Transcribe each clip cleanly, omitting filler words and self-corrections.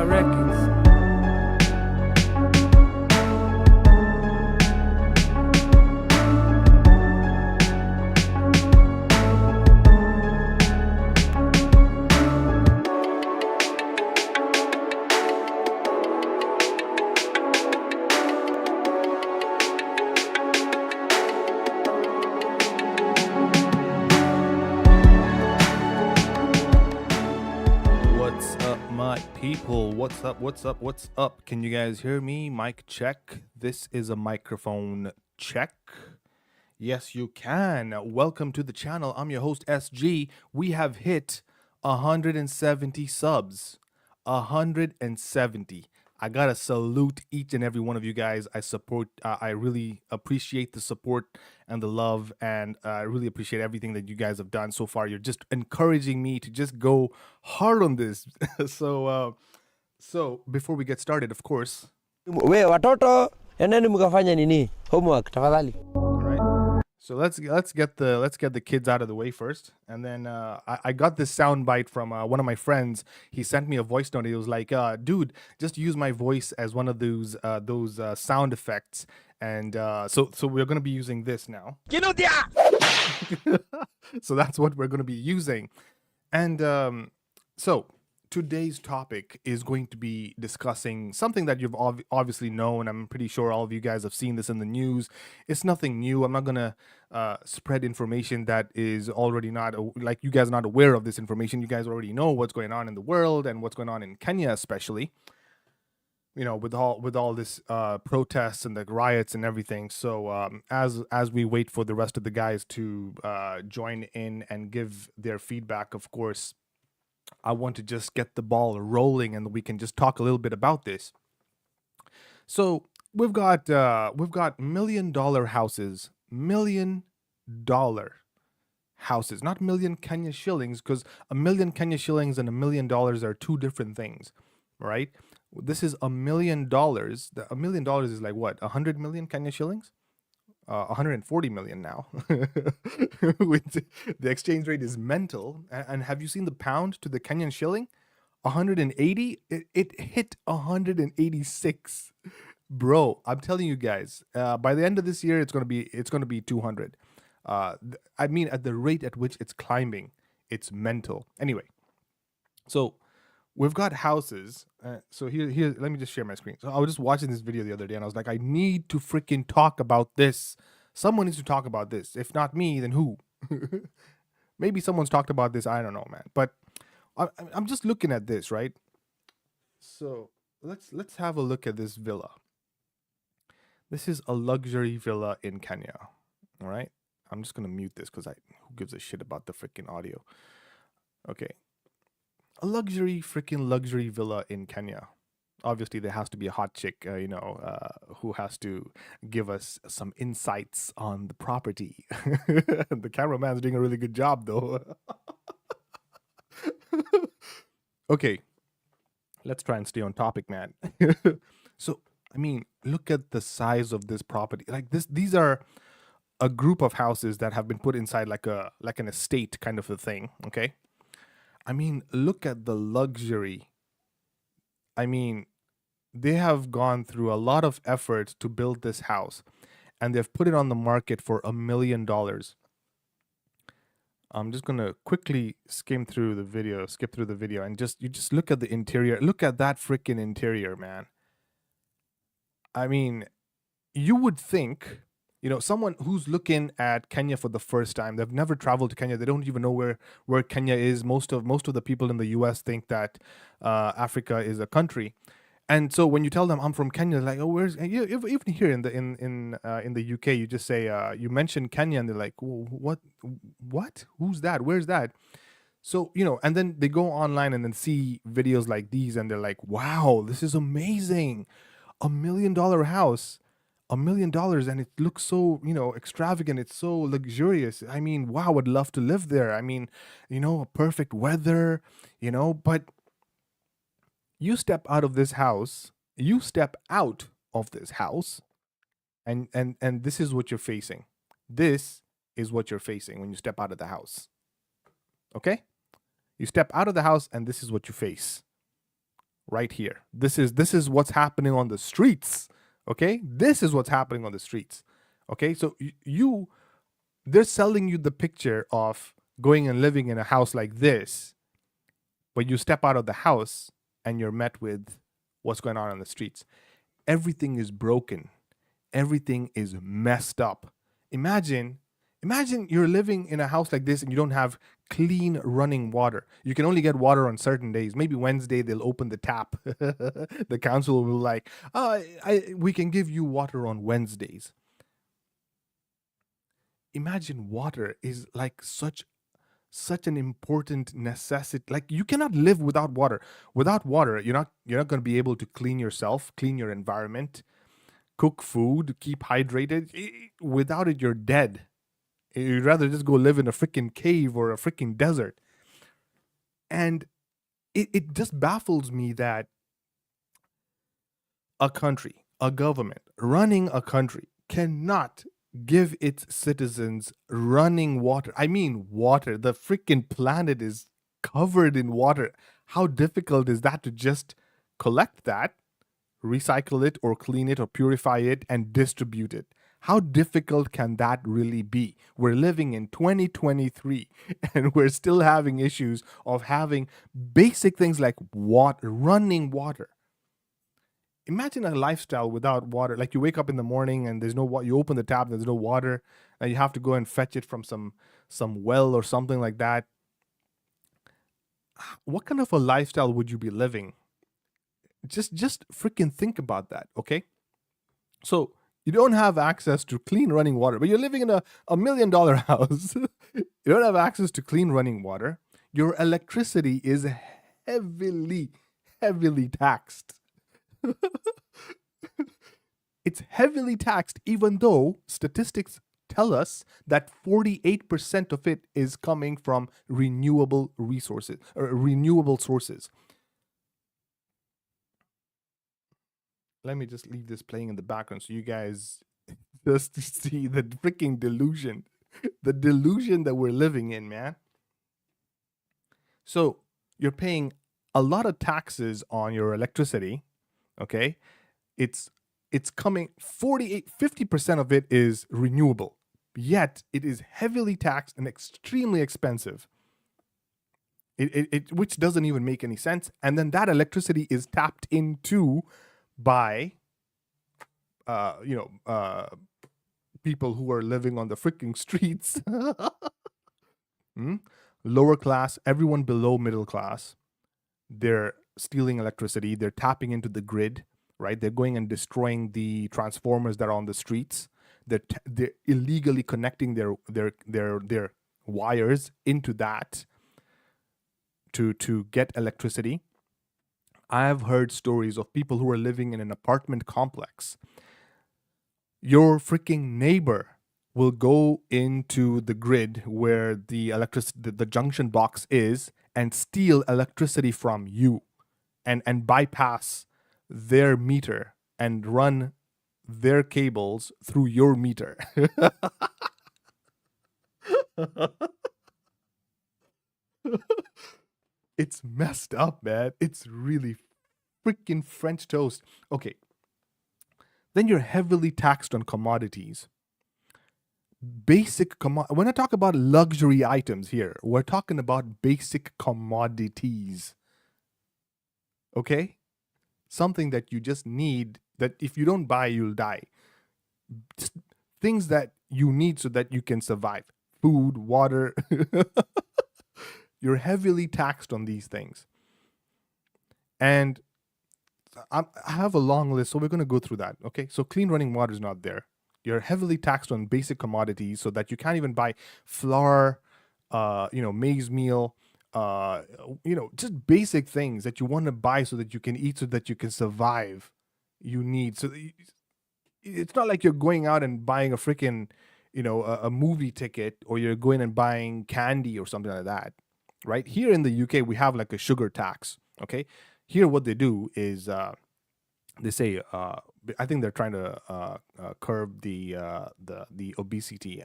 Records. What's up, my people? What's up? What's up? What's up? Can you guys hear me? Mic check. This is a microphone check. Yes, you can. Welcome to the channel. I'm your host, SG. We have hit 170 subs. 170. I gotta salute each and every one of you guys. I really appreciate the support and the love, and I really appreciate everything that you guys have done so far. You're just encouraging me to just go hard on this. So before we get started, of course, We watoto endeni mkafanya nini homework tafadhali. all right. So let's get the kids out of the way first, and then I got this sound bite from one of my friends. He sent me a voice note. He was like, "Dude, just use my voice as one of those sound effects." And so we're gonna be using this now. So that's what we're gonna be using, and so today's topic is going to be discussing something that you've obviously known. I'm pretty sure all of you guys have seen this in the news. It's nothing new. I'm not gonna spread information that is already not like you guys are not aware of this information. You guys already know what's going on in the world and what's going on in Kenya, especially. You know, with all this protests and the riots and everything. So as we wait for the rest of the guys to join in and give their feedback, of course, I want to just get the ball rolling and we can just talk a little bit about this. So we've got $1 million houses, $1 million houses, not million Kenya shillings, because a million Kenya shillings and $1 million are two different things, right? This is $1 million. $1 million is like what? 100 million Kenya shillings? 140 million now. With the exchange rate is mental. And have you seen the pound to the Kenyan shilling? 180. It hit 186. Bro, I'm telling you guys, by the end of this year, it's gonna be 200. I mean, at the rate at which it's climbing, it's mental. Anyway, so we've got houses. So here, let me just share my screen. So I was just watching this video the other day, and I was like, I need to freaking talk about this. Someone needs to talk about this. If not me, then who? Maybe someone's talked about this. I don't know, man. But I'm just looking at this, right? So let's have a look at this villa. This is a luxury villa in Kenya. All right. I'm just gonna mute this because who gives a shit about the freaking audio? Okay. A freaking luxury villa in Kenya. Obviously, there has to be a hot chick, who has to give us some insights on the property. The cameraman's doing a really good job, though. Okay, let's try and stay on topic, man. So, I mean, look at the size of this property. Like this, these are a group of houses that have been put inside like an estate kind of a thing. Okay. I mean, look at the luxury. I mean, they have gone through a lot of effort to build this house, and they've put it on the market for $1 million. I'm just gonna quickly skip through the video, and you just look at the interior. Look at that freaking interior, man. I mean, you would think, someone who's looking at Kenya for the first time, they've never traveled to Kenya, they don't even know where Kenya is. Most of the people in the US think that Africa is a country. And so when you tell them I'm from Kenya, they're like, oh, even here in the UK, you just say you mention Kenya, and they're like, what, who's that, where's that? So, and then they go online and then see videos like these, and they're like, wow, this is amazing. $1 million house, $1 million, and it looks so extravagant, it's so luxurious. I mean, wow, I'd love to live there. I mean, perfect weather, but you step out of this house, and this is what you're facing. This is what you're facing when you step out of the house. Okay? You step out of the house and this is what you face. right here. This is what's happening on the streets. Okay, this is what's happening on the streets. Okay, so you they're selling you the picture of going and living in a house like this, but you step out of the house and you're met with what's going on the streets. Everything is broken. Everything is messed up. Imagine, imagine you're living in a house like this and you don't have clean running water. You can only get water on certain days. Maybe Wednesday they'll open the tap. The council will like, we can give you water on Wednesdays. Imagine water is like such an important necessity. Like you cannot live without water. Without water, you're not going to be able to clean yourself, clean your environment, cook food, keep hydrated. Without it, you're dead. You'd rather just go live in a freaking cave or a freaking desert. And it just baffles me that a country, a government running a country cannot give its citizens running water. I mean, water. The freaking planet is covered in water. How difficult is that to just collect that, recycle it, or clean it, or purify it, and distribute it? How difficult can that really be? We're living in 2023 and we're still having issues of having basic things like water, running water. Imagine a lifestyle without water. Like you wake up in the morning and there's no water. You open the tap, there's no water, and you have to go and fetch it from some well or something like that. What kind of a lifestyle would you be living? Just freaking think about that, okay? So you don't have access to clean running water, but you're living in a $1 million house. You don't have access to clean running water. Your electricity is heavily, heavily taxed. It's heavily taxed, even though statistics tell us that 48% of it is coming from renewable resources or renewable sources. Let me just leave this playing in the background so you guys just see the freaking delusion, the delusion that we're living in, man. So you're paying a lot of taxes on your electricity, okay? It's coming 50% of it is renewable, yet it is heavily taxed and extremely expensive. Which doesn't even make any sense. And then that electricity is tapped into by people who are living on the freaking streets. Lower class, everyone below middle class, they're stealing electricity, they're tapping into the grid, right? They're going and destroying the transformers that are on the streets. They're illegally connecting their wires into that to get electricity. I've heard stories of people who are living in an apartment complex. Your freaking neighbor will go into the grid where the junction box is and steal electricity from you and bypass their meter and run their cables through your meter. It's messed up, man. It's really freaking French toast. Okay. Then you're heavily taxed on commodities. When I talk about luxury items here, we're talking about basic commodities. Okay? Something that you just need, that if you don't buy, you'll die. Just things that you need so that you can survive. Food, water. You're heavily taxed on these things. And I have a long list, so we're going to go through that. Okay, so clean running water is not there. You're heavily taxed on basic commodities, so that you can't even buy flour, maize meal, just basic things that you want to buy so that you can eat, so that you can survive. You need it's not like you're going out and buying a freaking, a movie ticket, or you're going and buying candy or something like that, right? Here in the UK, we have like a sugar tax. Okay. Here, what they do is they say, I think they're trying to curb the obesity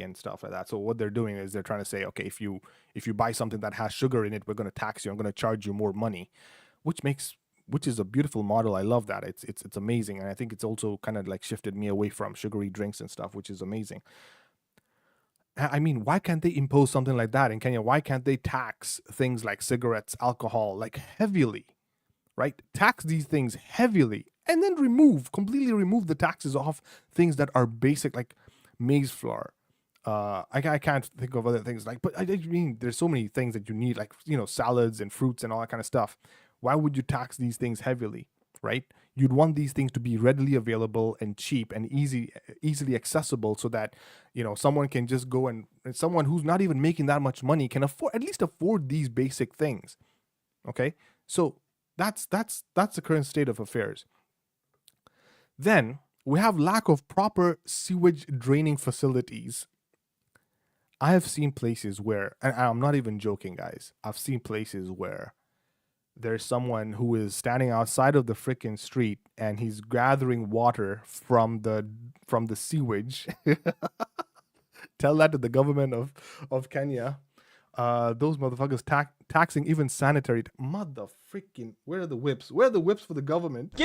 and stuff like that. So what they're doing is they're trying to say, okay, if you buy something that has sugar in it, we're going to tax you. I'm going to charge you more money. which makes which is a beautiful model. I love that. It's amazing, and I think it's also kind of like shifted me away from sugary drinks and stuff, which is amazing. I mean, why can't they impose something like that in Kenya? Why can't they tax things like cigarettes, alcohol, like heavily, right? Tax these things heavily and then completely remove the taxes off things that are basic, like maize flour. I can't think of other things like, but I mean, there's so many things that you need, like, salads and fruits and all that kind of stuff. Why would you tax these things heavily, right? You'd want these things to be readily available and cheap and easily accessible, so that someone can just go and someone who's not even making that much money can afford these basic things. Okay, so that's the current state of affairs. Then we have lack of proper sewage draining facilities. I have seen places where, and I'm not even joking, guys, I've seen places where there's someone who is standing outside of the freaking street and he's gathering water from the sewage. Tell that to the government of Kenya. Those motherfuckers taxing even sanitary. Mother freaking, where are the whips? Where are the whips for the government?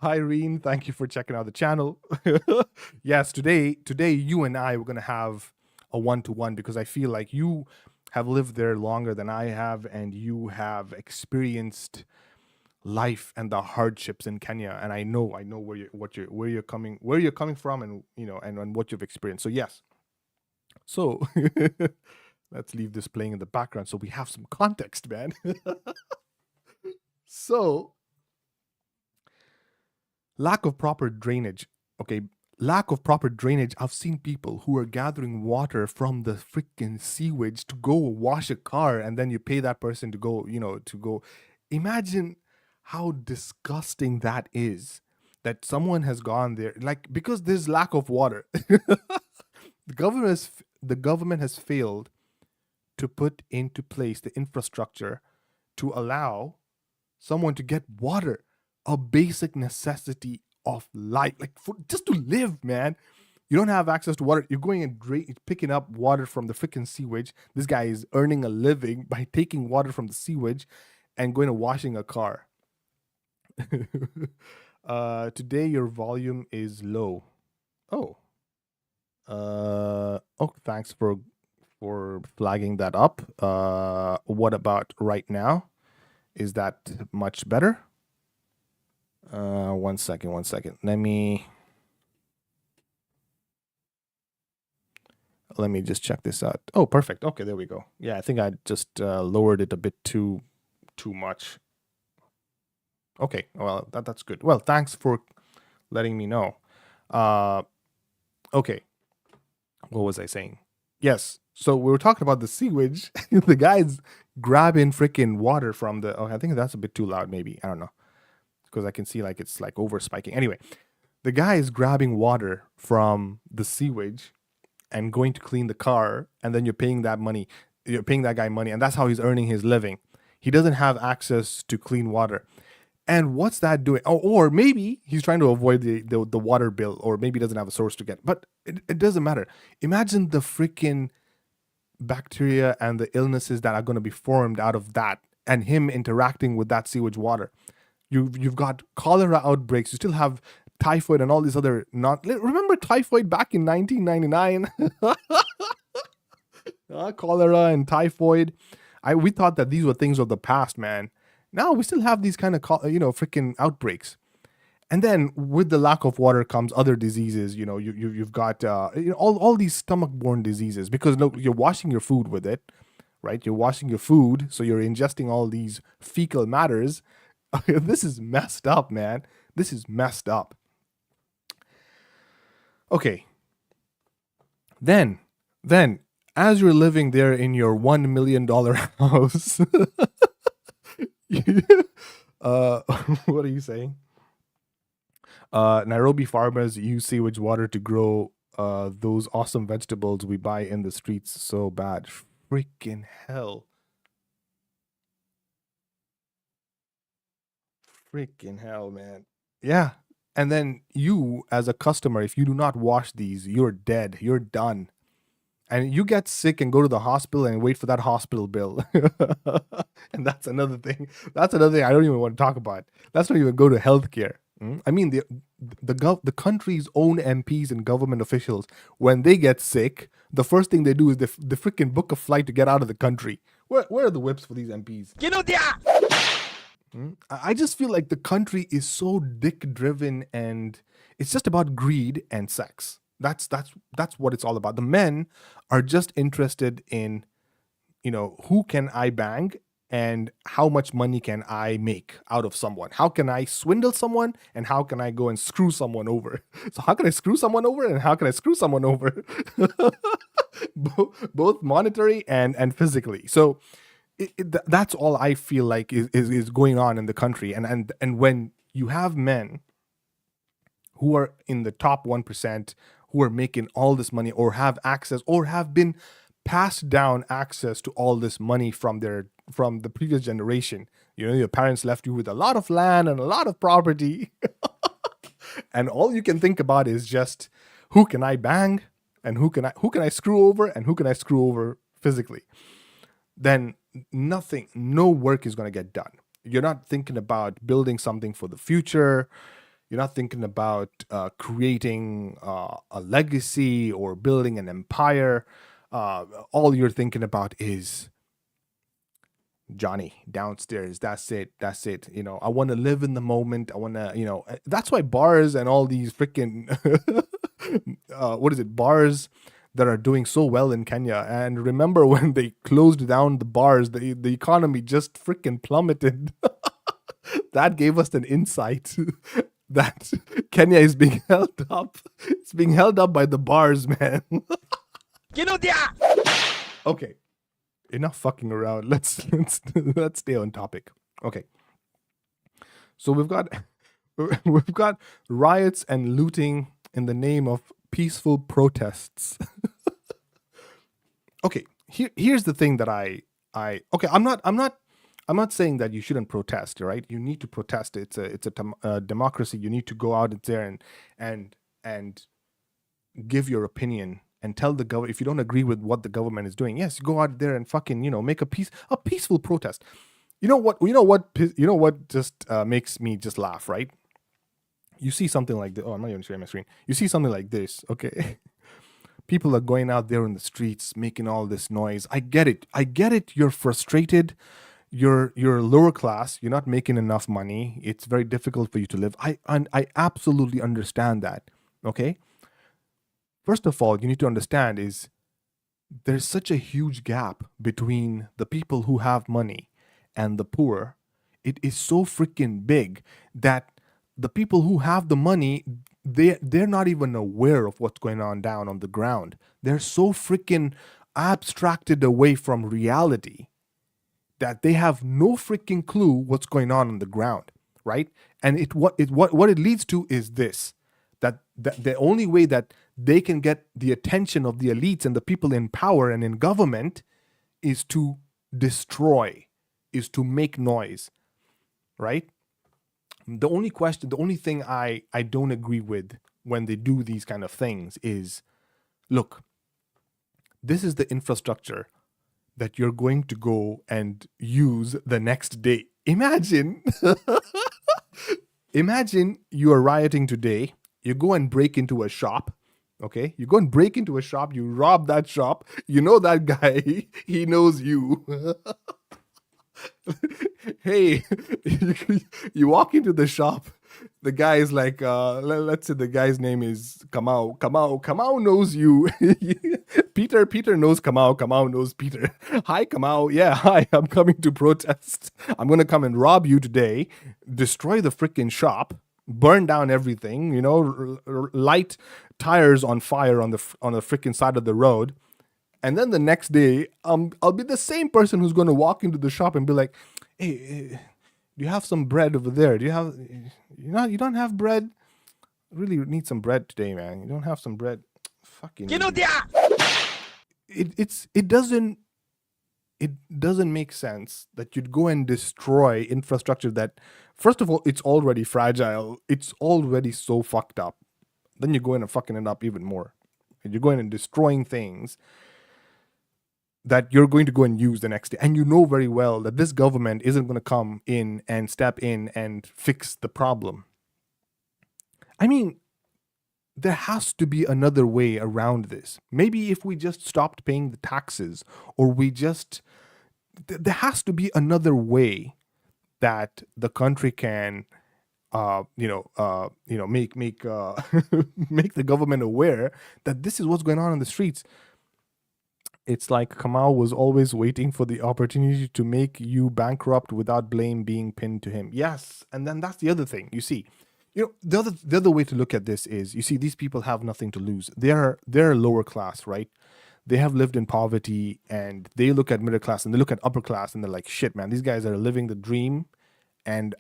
Irene, thank you for checking out the channel. Yes, today you and I were gonna have a one-to-one, because I feel like you have lived there longer than I have, and you have experienced life and the hardships in Kenya, and I know where you're coming from, and and what you've experienced. So yes, so let's leave this playing in the background so we have some context, man. So lack of proper drainage. Okay, lack of proper drainage. I've seen people who are gathering water from the freaking sewage to go wash a car, and then you pay that person to go, to go. Imagine how disgusting that is. That someone has gone there, like, because there's lack of water. The government has failed to put into place the infrastructure to allow someone to get water, a basic necessity of life, like just to live, man. You don't have access to water. You're going and picking up water from the freaking sewage. This guy is earning a living by taking water from the sewage and going to washing a car. Today your volume is low. Oh. Thanks for flagging that up. What about right now? Is that much better? One second. Let me just check this out. Oh, perfect. Okay, there we go. Yeah, I think I just lowered it a bit too much. Okay, well, that's good. Well, thanks for letting me know. Okay, what was I saying? Yes, so we were talking about the sewage. The guy's grabbing freaking water from the. Oh, I think that's a bit too loud. Maybe, I don't know, because I can see like it's like over spiking. Anyway, the guy is grabbing water from the sewage and going to clean the car, and then you're paying that guy money, and that's how he's earning his living. He doesn't have access to clean water. And what's that doing? Or maybe he's trying to avoid the water bill, or maybe he doesn't have a source to get. But it doesn't matter. Imagine the freaking bacteria and the illnesses that are going to be formed out of that, and him interacting with that sewage water. You've got cholera outbreaks. You still have typhoid and all these other remember typhoid back in 1999? Cholera and typhoid. We thought that these were things of the past, man. Now we still have these kind of freaking outbreaks. And then with the lack of water comes other diseases. You've got all these stomach-borne diseases, because look, you're washing your food with it, right? You're washing your food, so you're ingesting all these fecal matters. This is messed up, man. This is messed up. Okay. Then, as you're living there in your $1 million house, what are you saying? Nairobi farmers use sewage water to grow those awesome vegetables we buy in the streets so bad. Freaking hell. Freaking hell, man. Yeah. And then you, as a customer, if you do not wash these, you're dead. You're done. and you get sick and go to the hospital and wait for that hospital bill. And that's another thing. That's another thing I don't even want to talk about. Let's not even go to healthcare. I mean, the country's own MPs and government officials, when they get sick, the first thing they do is they freaking book a flight to get out of the country. Where are the whips for these MPs? I just feel like the country is so dick driven, and it's just about greed and sex. That's what it's all about. The men are just interested in, who can I bang and how much money can I make out of someone? How can I swindle someone and how can I go and screw someone over? So how can I screw someone over and how can I screw someone over? Both monetary and physically. So that's all I feel like is going on in the country. And when you have men who are in the top 1%, who are making all this money or have access or have been passed down access to all this money from the previous generation. Your parents left you with a lot of land and a lot of property. And all you can think about is just, who can I bang and who can I screw over and who can I screw over physically? Then no work is going to get done. You're not thinking about building something for the future. You're not thinking about creating a legacy or building an empire. All you're thinking about is Johnny downstairs. That's it. I want to live in the moment. I want to, that's why bars and all these freaking, bars that are doing so well in Kenya. And remember when they closed down the bars, the economy just freaking plummeted. That gave us an insight that Kenya is being held up. It's being held up by the bars, man. Okay, enough fucking around. Let's stay on topic. Okay, so we've got riots and looting in the name of peaceful protests. Okay, here's the thing that I'm not saying that you shouldn't protest, right? You need to protest. It's a democracy. You need to go out there and give your opinion and tell the government if you don't agree with what the government is doing. Yes, go out there and fucking make a peaceful protest. You know what just makes me just laugh, right? You see something like this. Oh, I'm not even sharing my screen. You see something like this, okay? People are going out there in the streets making all this noise. I get it. You're frustrated. You're lower class. You're not making enough money. It's very difficult for you to live. I absolutely understand that. Okay. First of all, you need to understand is there's such a huge gap between the people who have money and the poor. It is so freaking big that the people who have the money, they're not even aware of what's going on down on the ground. They're so freaking abstracted away from reality that they have no freaking clue what's going on the ground, right? And what it leads to is this, that the only way that they can get the attention of the elites and the people in power and in government is to destroy, is to make noise, right? The only thing I don't agree with when they do these kind of things is, look, this is the infrastructure that you're going to go and use the next day. Imagine you are rioting today, you go and break into a shop, okay? You go and break into a shop, you rob that shop, you know that guy, he knows you. Hey, you walk into the shop, the guy is like, let's say the guy's name is Kamau. Kamau knows you. Peter knows Kamau. Kamau knows Peter. Hi, Kamau. Yeah, hi, I'm coming to protest. I'm going to come and rob you today, destroy the freaking shop, burn down everything, light tires on fire on the freaking side of the road. And then the next day, I'll be the same person who's going to walk into the shop and be like, hey, do you have some bread over there? You don't have bread? Really need some bread today, man. You don't have some bread? Fucking. It doesn't make sense that you'd go and destroy infrastructure that, first of all, it's already fragile. It's already so fucked up. Then you're going and fucking it up even more. And you're going and destroying things that you're going to go and use the next day. And you know very well that this government isn't going to come in and step in and fix the problem. I mean, there has to be another way around this. Maybe if we just stopped paying the taxes, or we just, there has to be another way that the country can, make make the government aware that this is what's going on in the streets. It's like Kamal was always waiting for the opportunity to make you bankrupt without blame being pinned to him. Yes, and then that's the other thing. You see, the other way to look at this is, you see, these people have nothing to lose. They're lower class, right? They have lived in poverty, and they look at middle class and they look at upper class and they're like, shit, man, these guys are living the dream, and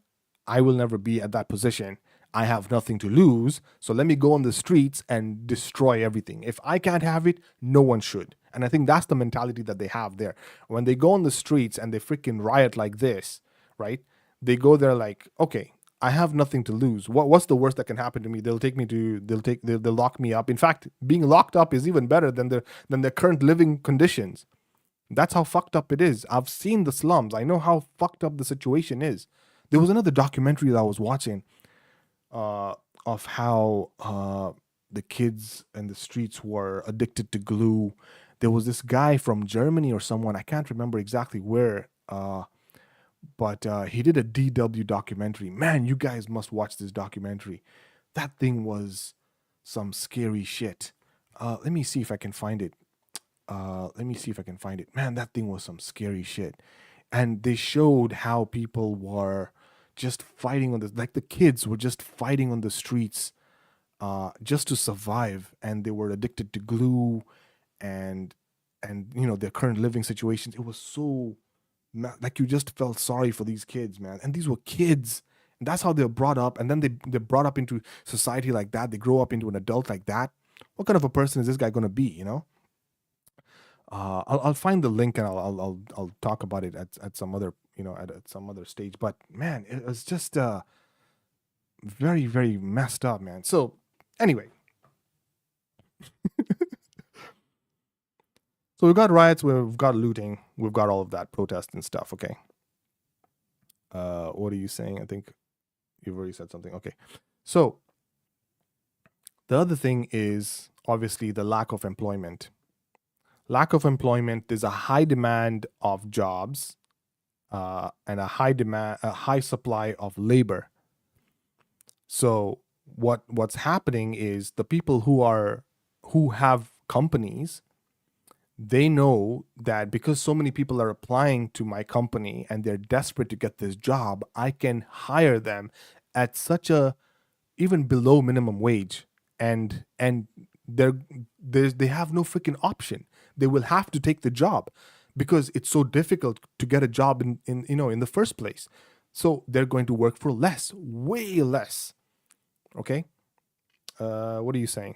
I will never be at that position. I have nothing to lose, so let me go on the streets and destroy everything. If I can't have it, no one should. And I think that's the mentality that they have there. When they go on the streets and they freaking riot like this, right? They go there like, okay, I have nothing to lose. What's the worst that can happen to me? They'll lock me up. In fact, being locked up is even better than their current living conditions. That's how fucked up it is. I've seen the slums. I know how fucked up the situation is. There was another documentary that I was watching of how the kids in the streets were addicted to glue. There was this guy from Germany or someone, I can't remember exactly where, but he did a DW documentary. Man, you guys must watch this documentary. That thing was some scary shit. Let me see if I can find it. Man, that thing was some scary shit. And they showed how people were just fighting on like the kids were just fighting on the streets just to survive, and they were addicted to glue and their current living situations. It was so like, you just felt sorry for these kids, man. And these were kids, and that's how they're brought up. And then they're brought up into society like that. They grow up into an adult like that. What kind of a person is this guy going to be, I'll find the link, and I'll talk about it at some other at some other stage. But man, it was just very, very messed up, man. So anyway, so we've got riots, we've got looting, we've got all of that, protest and stuff. Okay. What are you saying? I think you've already said something. Okay. So the other thing is obviously the lack of employment. There's a high demand of jobs, and a high supply of labor. So what's happening is the people who have companies, they know that because so many people are applying to my company and they're desperate to get this job, I can hire them at such a even below minimum wage, and they have no freaking option. They will have to take the job because it's so difficult to get a job in the first place. So they're going to work for less, way less. Okay. What are you saying?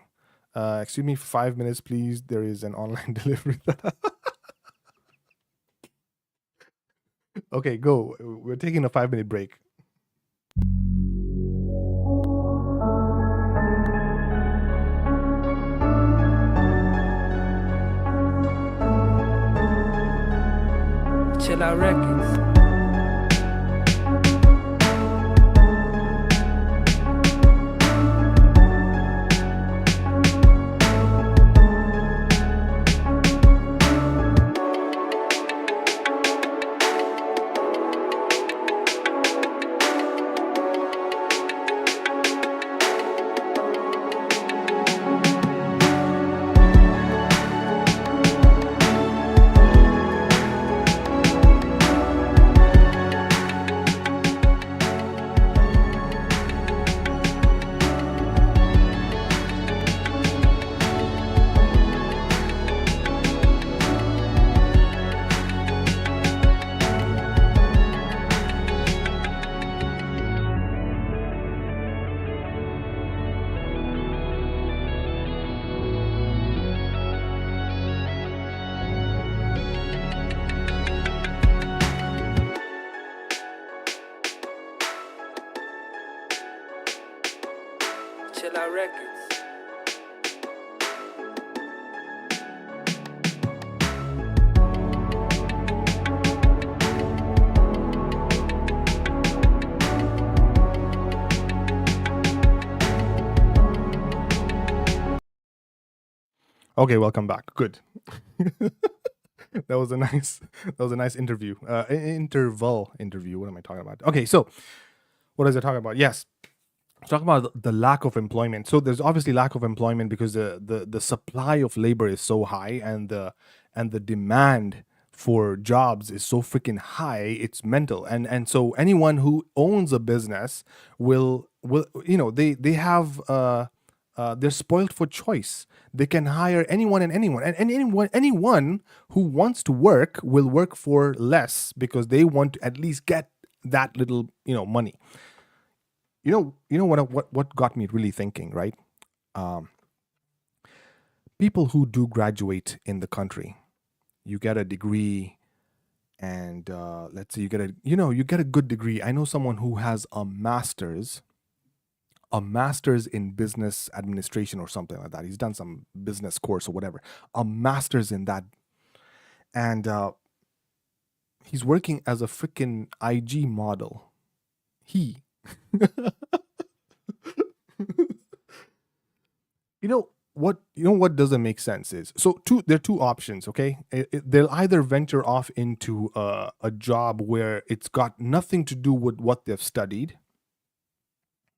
Excuse me for 5 minutes, please. There is an online delivery. Okay, go. We're taking a 5-minute break. Chill Out Records. Chill Out Records. Okay, welcome back. Good. That was a nice interview. Interval interview. What am I talking about? Okay, so what is I talking about? Yes, talk about the lack of employment. So there's obviously lack of employment because the supply of labor is so high, and the demand for jobs is so freaking high, it's mental. And so anyone who owns a business will they have they're spoiled for choice. They can hire anyone and anyone, and anyone who wants to work will work for less because they want to at least get that little money. What got me really thinking, right? People who do graduate in the country, you get a degree, and let's say you get a good degree. I know someone who has a master's in business administration or something like that. He's done some business course or whatever, a master's in that, and he's working as a freaking IG model. He what doesn't make sense is, so there are two options. Okay, they'll either venture off into a job where it's got nothing to do with what they've studied.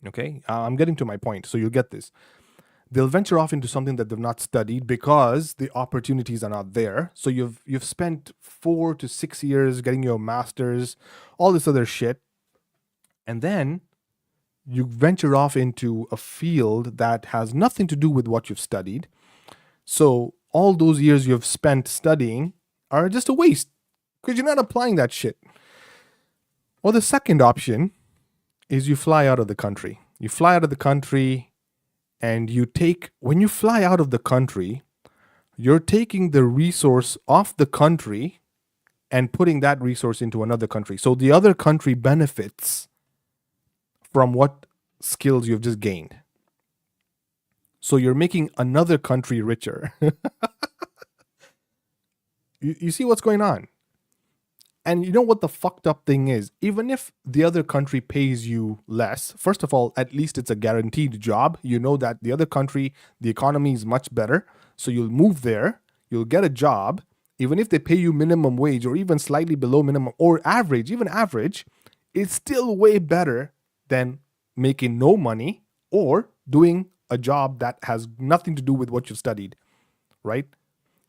Okay, I'm getting to my point, so you'll get this. They'll venture off into something that they've not studied because the opportunities are not there. So you've spent 4 to 6 years getting your masters, all this other shit, and then you venture off into a field that has nothing to do with what you've studied. So all those years you've spent studying are just a waste because you're not applying that shit. Or the second option is you fly out of the country. You fly out of the country, and when you fly out of the country, you're taking the resource off the country and putting that resource into another country. So the other country benefits from what skills you've just gained. So you're making another country richer. You see what's going on? And you know what the fucked up thing is? Even if the other country pays you less, first of all, at least it's a guaranteed job. You know that the other country, the economy is much better. So you'll move there, you'll get a job. Even if they pay you minimum wage or even slightly below minimum or average, even average, it's still way better than making no money or doing a job that has nothing to do with what you've studied, right?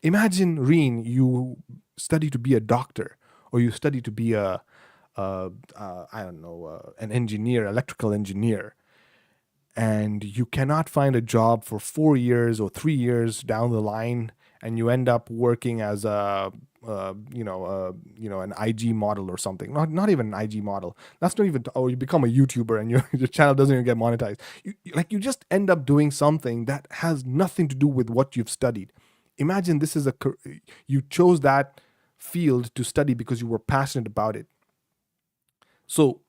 Imagine, Reen, you study to be a doctor, or you study to be an engineer, electrical engineer, and you cannot find a job for 4 years or 3 years down the line, and you end up working as an IG model or something. Not even an IG model. That's not even. Or you become a YouTuber and your channel doesn't even get monetized. You just end up doing something that has nothing to do with what you've studied. Imagine this is you chose that field to study because you were passionate about it. So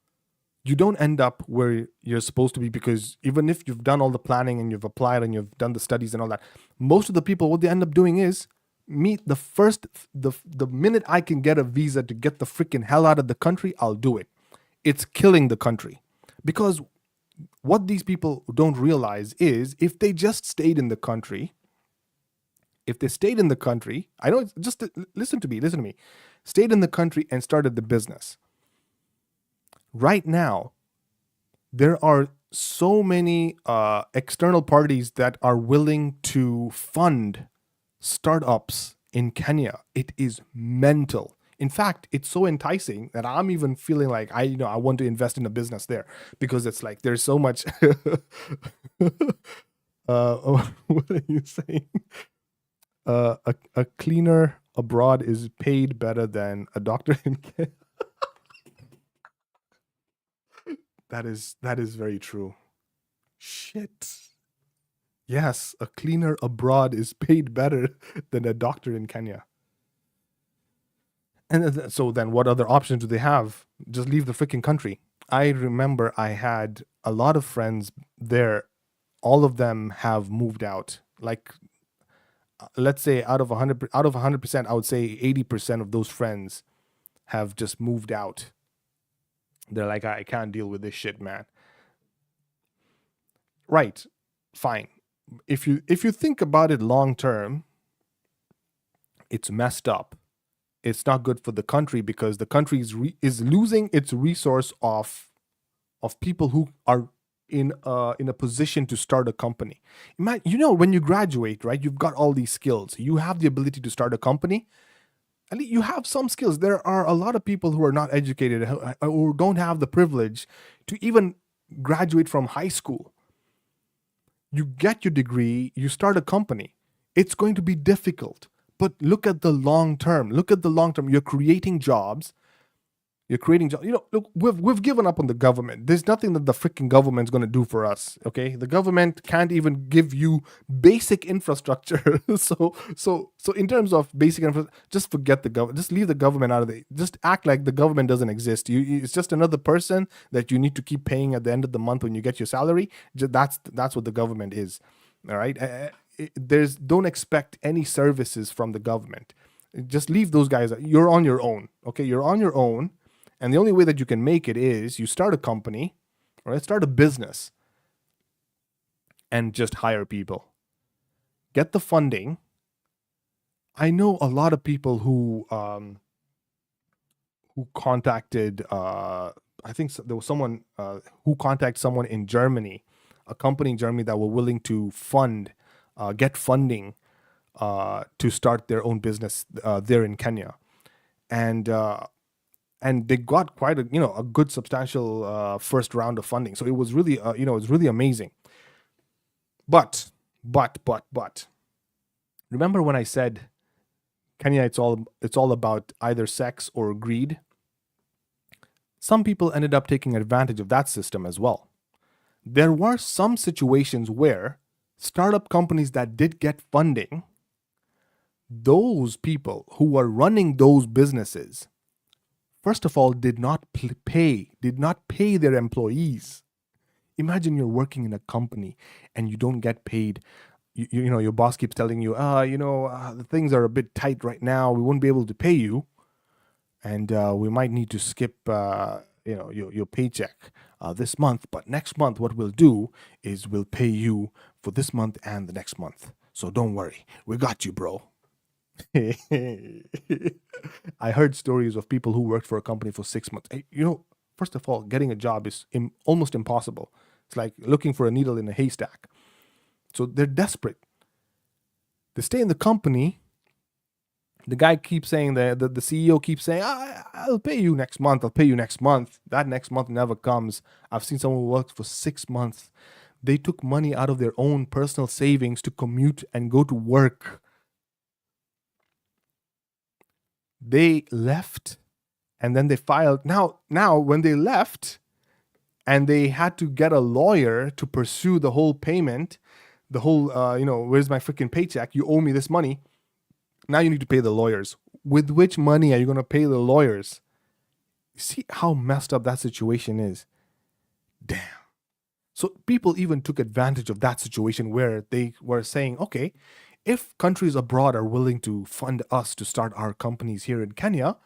you don't end up where you're supposed to be, because even if you've done all the planning and you've applied and you've done the studies and all that, most of the people, what they end up doing is the minute I can get a visa to get the freaking hell out of the country, I'll do it. It's killing the country, because what these people don't realize is if they just stayed in the country, I know, just listen to me, stayed in the country and started the business. Right now, there are so many external parties that are willing to fund startups in Kenya. It is mental. In fact, it's so enticing that I'm even feeling like I want to invest in a business there, because it's like there's so much. What are you saying? A cleaner abroad is paid better than a doctor in Kenya. That is very true. Shit. Yes, a cleaner abroad is paid better than a doctor in Kenya. And so then what other options do they have? Just leave the freaking country. I remember I had a lot of friends there. All of them have moved out. Like, let's say out of 100%, I would say 80% of those friends have just moved out. They're like, I can't deal with this shit, man. Right. Fine. If you think about it long term, It's messed up. It's not good for the country because the country is losing its resource of people who are in a position to start a company. When you graduate, right? You've got all these skills. You have the ability to start a company. At least you have some skills. There are a lot of people who are not educated or don't have the privilege to even graduate from high school. You get your degree, you start a company. It's going to be difficult, but look at the long term. You're creating jobs. Look, we've given up on the government. There's nothing that the freaking government's going to do for us. Okay, the government can't even give you basic infrastructure. so in terms of basic infrastructure, just forget the government. Just leave the government out of it. Just act like the government doesn't exist. It's just another person that you need to keep paying at the end of the month when you get your salary. That's what the government is. All right. Don't expect any services from the government. Just leave those guys. You're on your own. Okay, you're on your own. And the only way that you can make it is you start a company, or start a business, and just hire people. Get the funding. I know a lot of people who contacted. I think there was someone who contacted someone in Germany, a company in Germany that were willing to get funding to start their own business there in Kenya, and they got quite a good substantial first round of funding. So it was really it was really amazing. But remember when I said Kenya, it's all about either sex or greed? Some people ended up taking advantage of that system as well. There were some situations where startup companies that did get funding, those people who were running those businesses, first of all, did not pay their employees. Imagine you're working in a company and you don't get paid. Your boss keeps telling you, the things are a bit tight right now. We won't be able to pay you, and we might need to skip, your paycheck this month. But next month, what we'll do is we'll pay you for this month and the next month. So don't worry, we got you, bro. I heard stories of people who worked for a company for 6 months. First of all, getting a job is almost impossible. It's like looking for a needle in a haystack. So they're desperate. They stay in the company. The guy keeps saying, the CEO keeps saying, I'll pay you next month. I'll pay you next month. That next month never comes. I've seen someone who worked for 6 months. They took money out of their own personal savings to commute and go to work. They left, and then they filed. Now, when they left, and they had to get a lawyer to pursue the whole payment, the whole, where's my freaking paycheck? You owe me this money. Now you need to pay the lawyers. With which money are you going to pay the lawyers? See how messed up that situation is. Damn. So people even took advantage of that situation where they were saying, okay, if countries abroad are willing to fund us to start our companies here in Kenya,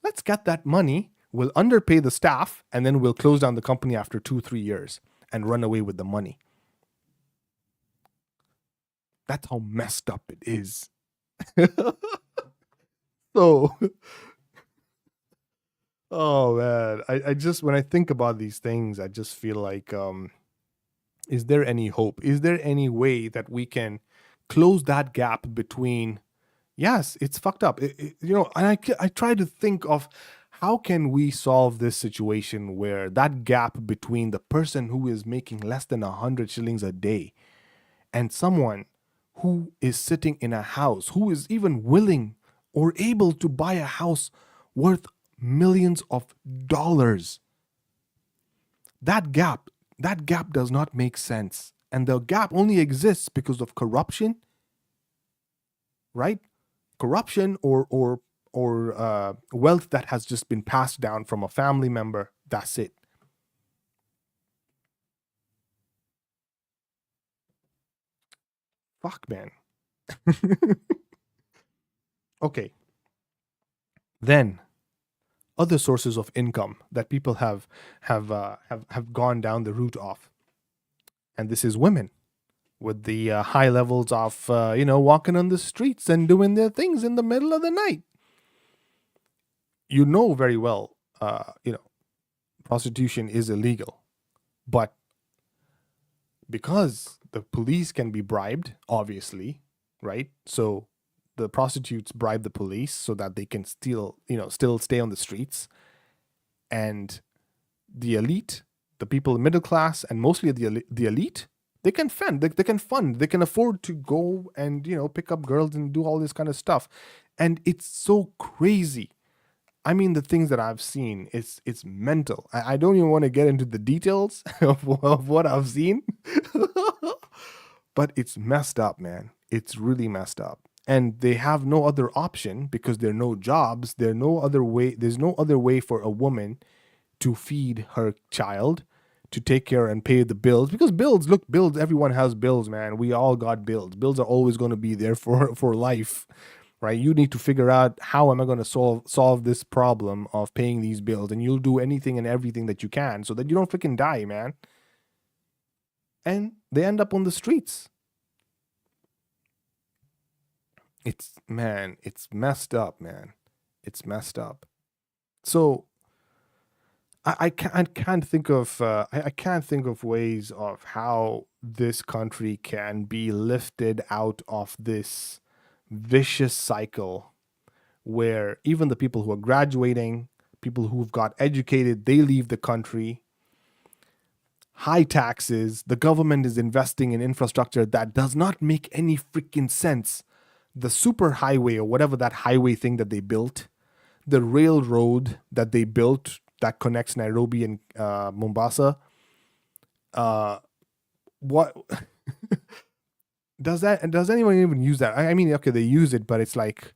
let's get that money. We'll underpay the staff, and then we'll close down the company after 2-3 years and run away with the money. That's how messed up it is. So, oh man, I just, when I think about these things, I just feel like, is there any hope? Is there any way that we can close that gap between, yes, it's fucked up, and I try to think of how can we solve this situation where that gap between the person who is making less than 100 shillings a day and someone who is sitting in a house, who is even willing or able to buy a house worth millions of dollars. That gap does not make sense. And the gap only exists because of corruption, right? Corruption or wealth that has just been passed down from a family member. That's it. Fuck, man. Okay. Then, other sources of income that people have gone down the route of, and this is women. with the high levels of walking on the streets and doing their things in the middle of the night. You know very well, prostitution is illegal, but because the police can be bribed, obviously, right? So the prostitutes bribe the police so that they can still stay on the streets, and the elite, the people in middle class, and mostly the elite, they can fund, they can afford to go and pick up girls and do all this kind of stuff, and it's so crazy. I mean, the things that I've seen, it's mental. I don't even want to get into the details of what I've seen, but it's messed up, man. It's really messed up. And they have no other option because there are no jobs. There's no other way for a woman to feed her child, to take care and pay the bills. Because bills, everyone has bills, man. We all got bills. Bills are always going to be there for life. Right? You need to figure out, how am I going to solve this problem of paying these bills? And you'll do anything and everything that you can so that you don't freaking die, man. And they end up on the streets. It's messed up, man. It's messed up. So I can't think of ways of how this country can be lifted out of this vicious cycle where even the people who are graduating, people who've got educated, they leave the country. High taxes, the government is investing in infrastructure that does not make any freaking sense. The super highway, or whatever that highway thing that they built, the railroad that they built that connects Nairobi and Mombasa, what does anyone even use that? I mean, okay, they use it, but it's like,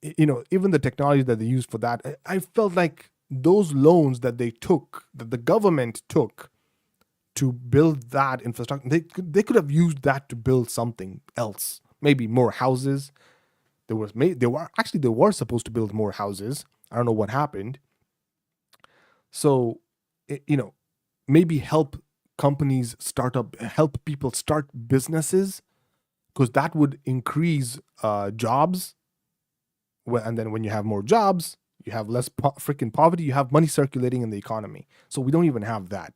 even the technology that they use for that, I felt like those loans that they took, that the government took to build that infrastructure, they could have used that to build something else, maybe more houses. They were supposed to build more houses. I don't know what happened. So, maybe help companies help people start businesses, because that would increase jobs. And then when you have more jobs, you have less freaking poverty, you have money circulating in the economy. So we don't even have that.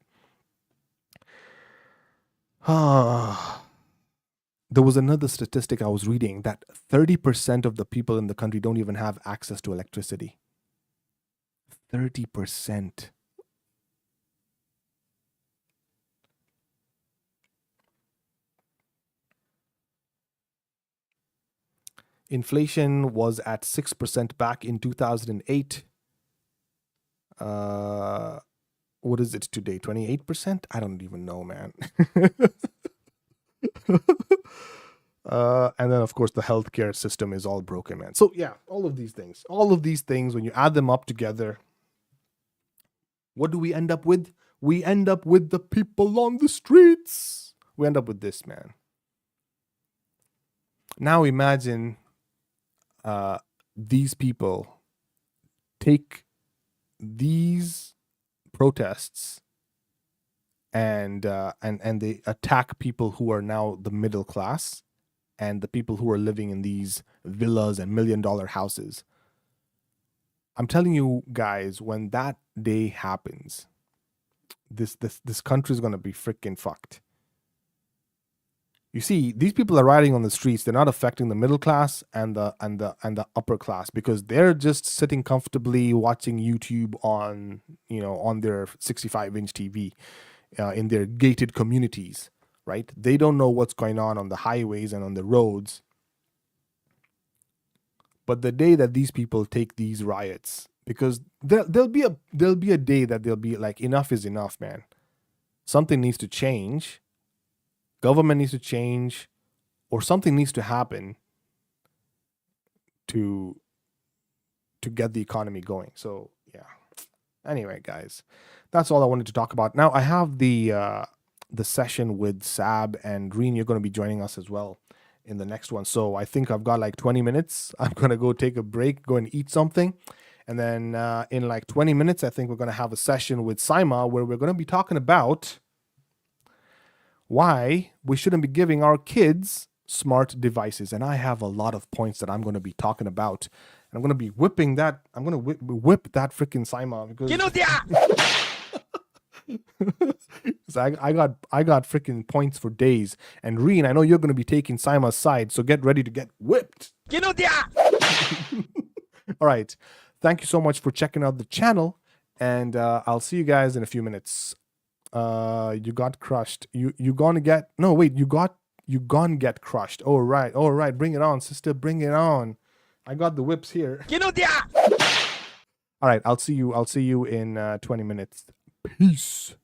There was another statistic I was reading that 30% of the people in the country don't even have access to electricity. 30%. Inflation was at 6% back in 2008. What is it today? 28%? I don't even know, man. And then, of course, the healthcare system is all broken, man. So, yeah, all of these things, when you add them up together, what do we end up with? We end up with the people on the streets. We end up with this, man. Now imagine these people take these protests and they attack people who are now the middle class and the people who are living in these villas and $1 million houses. I'm telling you guys, when that day happens, this country is gonna be freaking fucked. You see, these people are riding on the streets. They're not affecting the middle class and the upper class, because they're just sitting comfortably watching YouTube on their 65-inch TV in their gated communities, right? They don't know what's going on the highways and on the roads. But the day that these people take these riots, because there'll be a day that they'll be like, enough is enough, man. Something needs to change. Government needs to change, or something needs to happen to get the economy going. So yeah. Anyway, guys, that's all I wanted to talk about. Now I have the session with Sab and Reen. You're going to be joining us as well in the next one. So I think I've got like 20 minutes. I'm going to go take a break, go and eat something. And then in like 20 minutes, I think we're going to have a session with Saima where we're going to be talking about why we shouldn't be giving our kids smart devices. And I have a lot of points that I'm going to be talking about. And I'm going to be whipping that. I'm going to whip that freaking Saima because so I got freaking points for days. And Reen, I know you're going to be taking Saima's side, so get ready to get whipped. All right. Thank you so much for checking out the channel, and I'll see you guys in a few minutes. You got crushed. You gonna get you gonna get crushed. All right. Bring it on, sister. Bring it on. I got the whips here. All right. I'll see you in 20 minutes. Peace.